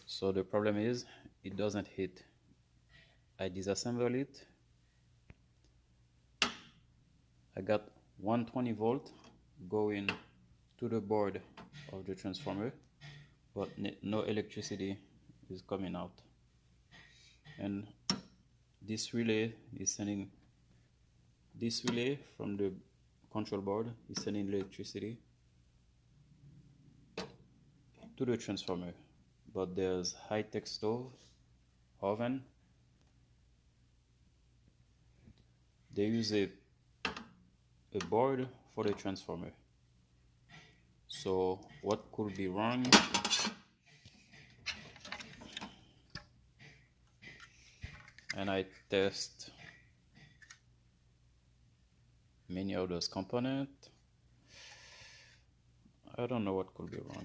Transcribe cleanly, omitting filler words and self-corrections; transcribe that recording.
So the problem is it doesn't hit. I disassemble it. I got 120 volt going to the board of the transformer, but no electricity is coming out. And this relay from the control board is sending electricity to the transformer. But there's high-tech stove, oven. They use a board for the transformer. So what could be wrong? And I test many of those components. I don't know what could be wrong.